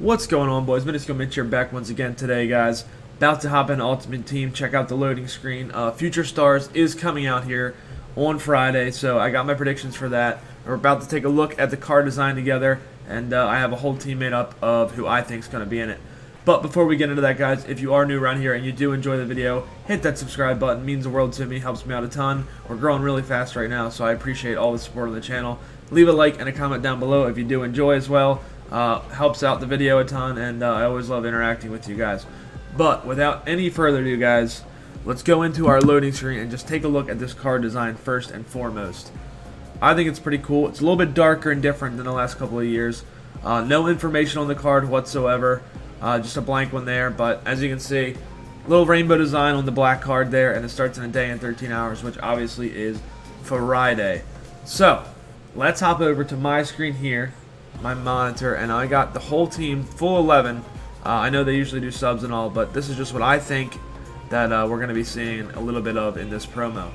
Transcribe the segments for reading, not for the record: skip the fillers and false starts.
What's going on, boys? Minuscule Mitch here, back once again today, guys. About to hop in Ultimate Team, check out the loading screen. Future Stars is coming out here on Friday, so I got my predictions for that. We're about to take a look at the card design together, and I have a whole team made up of who I think is going to be in it. But before we get into that, guys, if you are new around here and you do enjoy the video, hit that subscribe button. It means the world to me, helps me out a ton. We're growing really fast right now, so I appreciate all the support on the channel. Leave a like and a comment down below if you do enjoy as well. Helps out the video a ton, and I always love interacting with you guys. But without any further ado, guys, let's go into our loading screen and just take a look at this card design first and foremost. I think it's pretty cool. It's a little bit darker and different than the last couple of years. No information on the card whatsoever. Just a blank one there, but as you can see, little rainbow design on the black card there, and it starts in a day and 13 hours, which obviously is Friday. So, let's hop over to my screen here, my monitor, and I got the whole team, full 11. I know they usually do subs and all, but this is just what I think that we're going to be seeing a little bit of in this promo.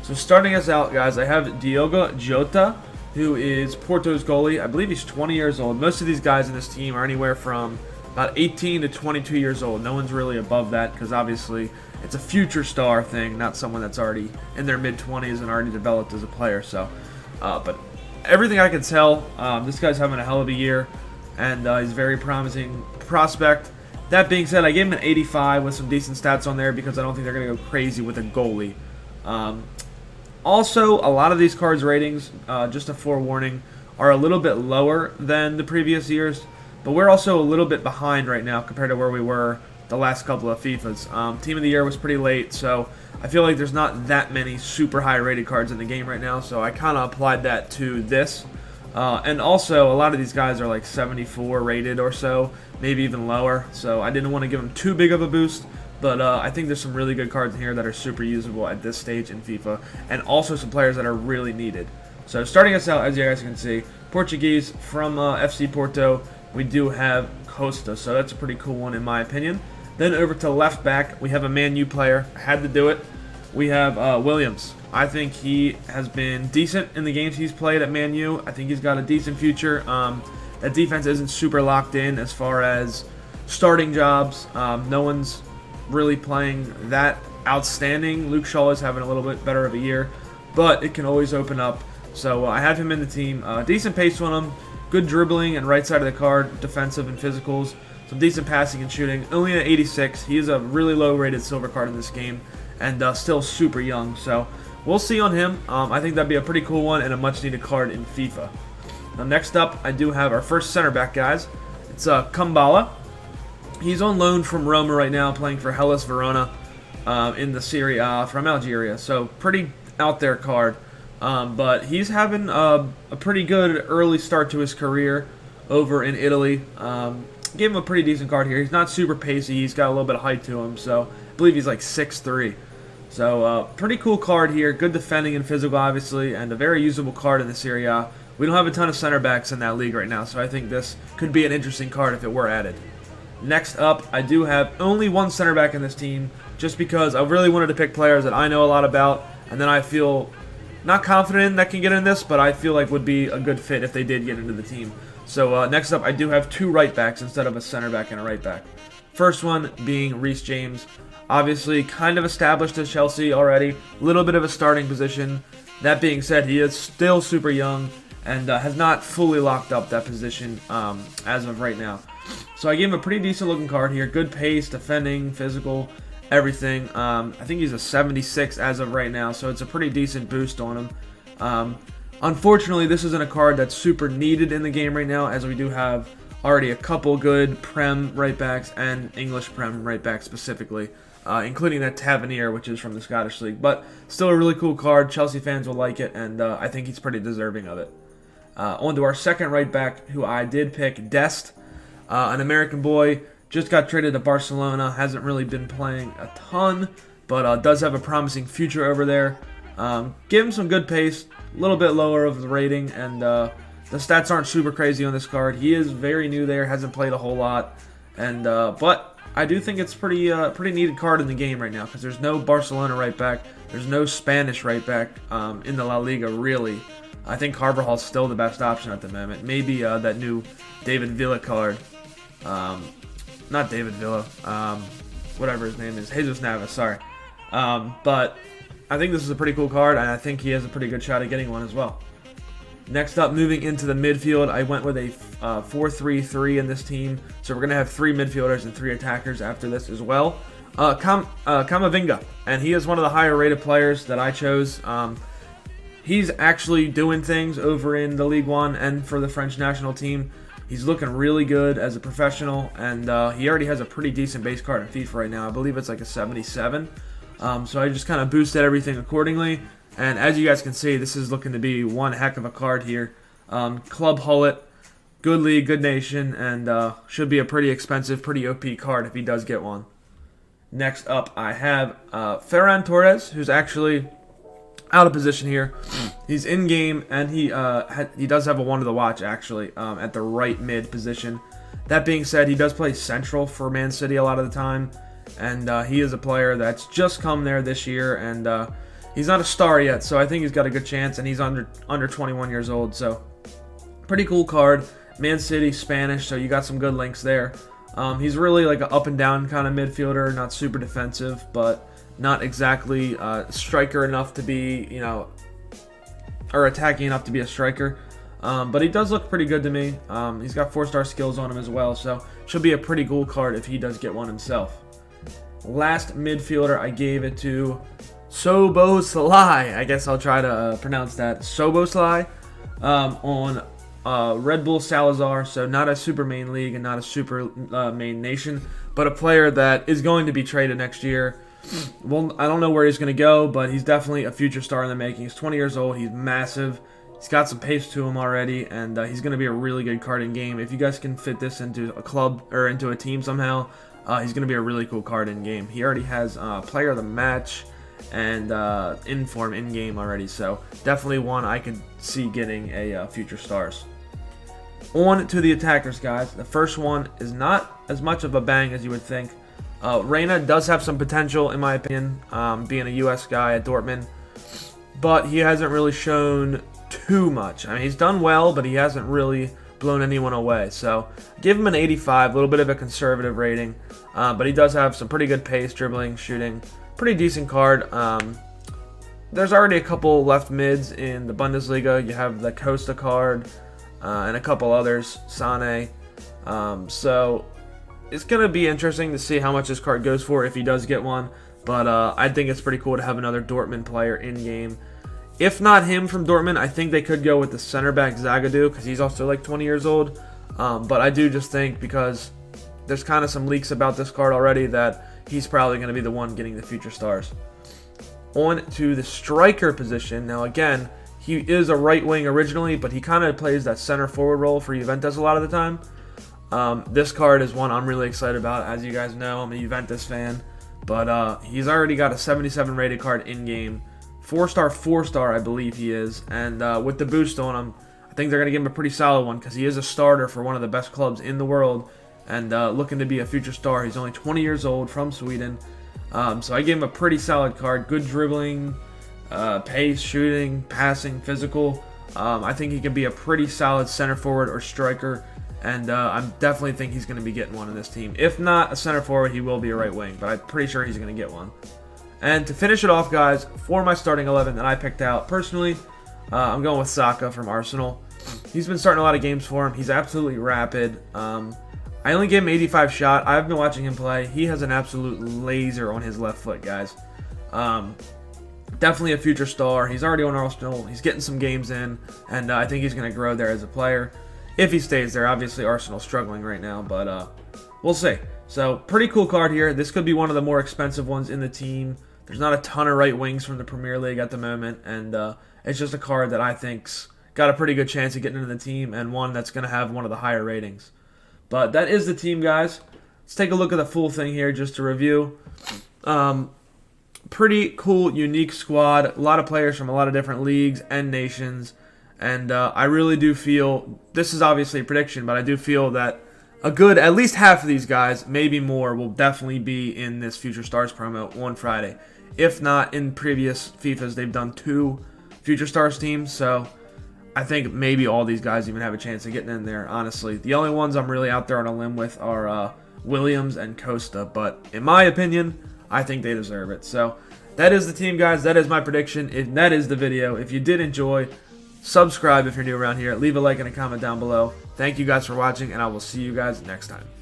So starting us out, guys, I have Diogo Jota, who is Porto's goalie. I believe he's 20 years old. Most of these guys in this team are anywhere from about 18 to 22 years old. No one's really above that because obviously it's a future star thing, not someone that's already in their mid-20s and already developed as a player. So, but everything I can tell, this guy's having a hell of a year, and he's a very promising prospect. That being said, I gave him an 85 with some decent stats on there because I don't think they're going to go crazy with a goalie. Also, a lot of these cards' ratings, just a forewarning, are a little bit lower than the previous years, but we're also a little bit behind right now compared to where we were the last couple of FIFAs. Team of the Year was pretty late, so I feel like there's not that many super high rated cards in the game right now, so I kind of applied that to this. And also, a lot of these guys are like 74 rated or so, maybe even lower, so I didn't want to give them too big of a boost, but I think there's some really good cards in here that are super usable at this stage in FIFA, and also some players that are really needed. So starting us out, as you guys can see, Portuguese from FC Porto, we do have Costa, so that's a pretty cool one in my opinion. Then over to left back, we have a Man U player. I had to do it. We have Williams. I think he has been decent in the games he's played at Man U. I think he's got a decent future. That defense isn't super locked in as far as starting jobs. No one's really playing that outstanding. Luke Shaw is having a little bit better of a year, but it can always open up. So I have him in the team. Decent pace on him. Good dribbling and right side of the card, defensive and physicals. Some decent passing and shooting. Only an 86. He is a really low-rated silver card in this game, and still super young. So we'll see on him. I think that'd be a pretty cool one and a much-needed card in FIFA. Now, next up, I do have our first center back, guys. It's Kumbala. He's on loan from Roma right now, playing for Hellas Verona in the Serie A from Algeria. So pretty out there card. But he's having a pretty good early start to his career over in Italy. Gave him a pretty decent card here. He's not super pacey. He's got a little bit of height to him, so I believe he's like 6'3". So pretty cool card here. Good defending and physical, obviously, and a very usable card in the Serie A. We don't have a ton of center backs in that league right now, so I think this could be an interesting card if it were added. Next up, I do have only one center back in this team, just because I really wanted to pick players that I know a lot about, and then I feel not confident that can get in this, but I feel like would be a good fit if they did get into the team. So next up, I do have two right backs instead of a center back and a right back. First one being Reece James. Obviously, kind of established at Chelsea already. A little bit of a starting position. That being said, he is still super young and has not fully locked up that position as of right now. So I gave him a pretty decent looking card here. Good pace, defending, physical, everything. I think he's a 76 as of right now, so it's a pretty decent boost on him. Unfortunately, this isn't a card that's super needed in the game right now, as we do have already a couple good Prem right backs and English Prem right backs specifically, including that Tavernier, which is from the Scottish League. But still a really cool card. Chelsea fans will like it, and I think he's pretty deserving of it. On to our second right back, who I did pick, Dest, an American boy. Just got traded to Barcelona, hasn't really been playing a ton, but does have a promising future over there. Give him some good pace, a little bit lower of the rating, and the stats aren't super crazy on this card. He is very new there, hasn't played a whole lot, and but I do think it's pretty needed card in the game right now because there's no Barcelona right back, there's no Spanish right back in the La Liga really. I think Carvajal's still the best option at the moment. Maybe that new David Villa card. Not David Villa, whatever his name is, Jesus Navas, sorry. But I think this is a pretty cool card, and I think he has a pretty good shot at getting one as well. Next up, moving into the midfield, I went with a 4-3-3 in this team. So we're going to have 3 midfielders and 3 attackers after this as well. Kamavinga, and he is one of the higher rated players that I chose. He's actually doing things over in the Ligue 1 and for the French national team. He's looking really good as a professional, and he already has a pretty decent base card in FIFA right now. I believe it's like a 77. So I just kind of boosted everything accordingly. And as you guys can see, this is looking to be one heck of a card here. Club Hullet, good league, good nation, and should be a pretty expensive, pretty OP card if he does get one. Next up, I have Ferran Torres, who's actually out of position here. He's in game, and he does have a one to the watch actually at the right mid position. That being said, he does play central for Man City a lot of the time, and he is a player that's just come there this year, and he's not a star yet, so I think he's got a good chance, and he's under 21 years old, so pretty cool card. Man City, Spanish, so you got some good links there. He's really like an up and down kind of midfielder, not super defensive, but not exactly striker enough to be, or attacking enough to be a striker. But he does look pretty good to me. He's got 4-star skills on him as well, so should be a pretty cool card if he does get one himself. Last midfielder, I gave it to Szoboszlai. I guess I'll try to pronounce that. Szoboszlai on Red Bull Salazar, so not a super main league and not a super main nation, but a player that is going to be traded next year. Well, I don't know where he's going to go, but he's definitely a future star in the making. He's 20 years old. He's massive. He's got some pace to him already, and he's going to be a really good card in game. If you guys can fit this into a club or into a team somehow, he's going to be a really cool card in game. He already has player of the match and inform in game already, so definitely one I could see getting a future stars. On to the attackers, guys. The first one is not as much of a bang as you would think. Reina does have some potential, in my opinion, being a U.S. guy at Dortmund, but he hasn't really shown too much. I mean, he's done well, but he hasn't really blown anyone away. So give him an 85, a little bit of a conservative rating, but he does have some pretty good pace, dribbling, shooting. Pretty decent card. There's already a couple left mids in the Bundesliga. You have the Costa card and a couple others, Sane. So it's going to be interesting to see how much this card goes for if he does get one. But I think it's pretty cool to have another Dortmund player in-game. If not him from Dortmund, I think they could go with the center back Zagadou, because he's also like 20 years old. But I do just think, because there's kind of some leaks about this card already, that he's probably going to be the one getting the future stars. On to the striker position. Now again, he is a right wing originally, but he kind of plays that center forward role for Juventus a lot of the time. This card is one I'm really excited about. As you guys know, I'm a Juventus fan, but he's already got a 77 rated card in-game. 4-star, I believe he is, and with the boost on him, I think they're going to give him a pretty solid one, because he is a starter for one of the best clubs in the world, and looking to be a future star. He's only 20 years old, from Sweden, so I gave him a pretty solid card. Good dribbling, pace, shooting, passing, physical. I think he can be a pretty solid center forward or striker, and I definitely think he's going to be getting one in this team. If not a center forward, he will be a right wing, but I'm pretty sure he's going to get one. And to finish it off, guys, for my starting 11 that I picked out, personally, I'm going with Saka from Arsenal. He's been starting a lot of games for him. He's absolutely rapid. I only gave him 85 shot. I've been watching him play. He has an absolute laser on his left foot, guys. Definitely a future star. He's already on Arsenal. He's getting some games in, and I think he's going to grow there as a player if he stays there. Obviously, Arsenal's struggling right now, but we'll see. So, pretty cool card here. This could be one of the more expensive ones in the team. There's not a ton of right wings from the Premier League at the moment, and it's just a card that I think's got a pretty good chance of getting into the team, and one that's going to have one of the higher ratings. But that is the team, guys. Let's take a look at the full thing here just to review. Pretty cool, unique squad. A lot of players from a lot of different leagues and nations, and I really do feel, this is obviously a prediction, but I do feel that a good, at least half of these guys, maybe more, will definitely be in this Future Stars promo on Friday. If not, in previous FIFAs, they've done 2 Future Stars teams, so I think maybe all these guys even have a chance of getting in there, honestly. The only ones I'm really out there on a limb with are Williams and Costa, but in my opinion, I think they deserve it. So that is the team, guys. That is my prediction. That is the video. If you did enjoy, subscribe if you're new around here. Leave a like and a comment down below. Thank you guys for watching, and I will see you guys next time.